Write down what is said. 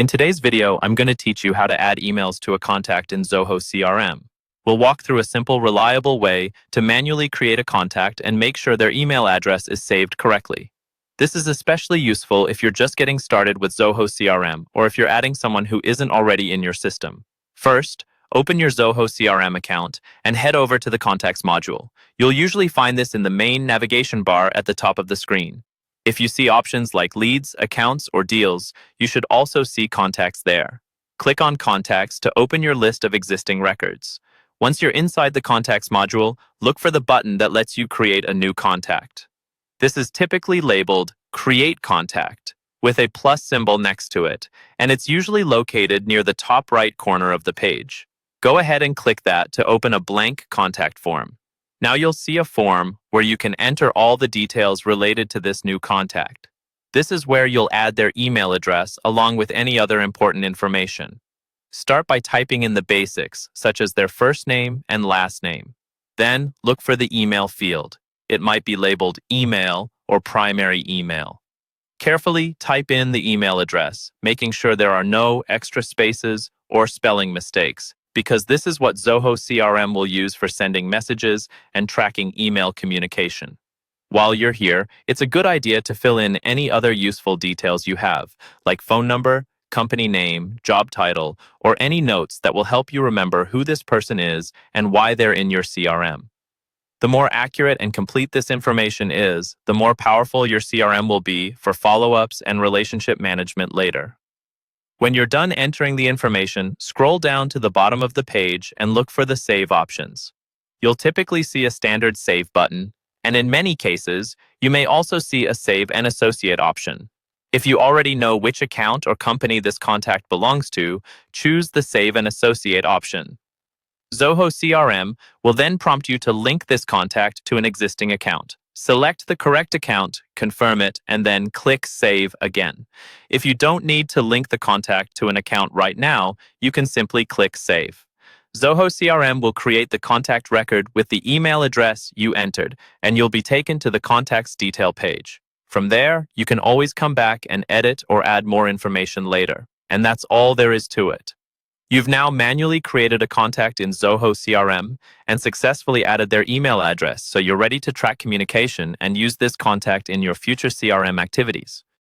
In today's video, I'm going to teach you how to add emails to a contact in Zoho CRM. We'll walk through a simple, reliable way to manually create a contact and make sure their email address is saved correctly. This is especially useful if you're just getting started with Zoho CRM or if you're adding someone who isn't already in your system. First, open your Zoho CRM account and head over to the Contacts module. You'll usually find this in the main navigation bar at the top of the screen. If you see options like leads, accounts, or deals, you should also see contacts there. Click on Contacts to open your list of existing records. Once you're inside the Contacts module, look for the button that lets you create a new contact. This is typically labeled Create Contact with a plus symbol next to it, and it's usually located near the top right corner of the page. Go ahead and click that to open a blank contact form. Now you'll see a form where you can enter all the details related to this new contact. This is where you'll add their email address along with any other important information. Start by typing in the basics, such as their first name and last name. Then look for the email field. It might be labeled email or primary email. Carefully type in the email address, making sure there are no extra spaces or spelling mistakes, because this is what Zoho CRM will use for sending messages and tracking email communication. While you're here, it's a good idea to fill in any other useful details you have, like phone number, company name, job title, or any notes that will help you remember who this person is and why they're in your CRM. The more accurate and complete this information is, the more powerful your CRM will be for follow-ups and relationship management later. When you're done entering the information, scroll down to the bottom of the page and look for the Save options. You'll typically see a standard Save button, and in many cases, you may also see a Save and Associate option. If you already know which account or company this contact belongs to, choose the Save and Associate option. Zoho CRM will then prompt you to link this contact to an existing account. Select the correct account, confirm it, and then click Save again. If you don't need to link the contact to an account right now, you can simply click Save. Zoho CRM will create the contact record with the email address you entered, and you'll be taken to the contact's detail page. From there, you can always come back and edit or add more information later. And that's all there is to it. You've now manually created a contact in Zoho CRM and successfully added their email address, so you're ready to track communication and use this contact in your future CRM activities.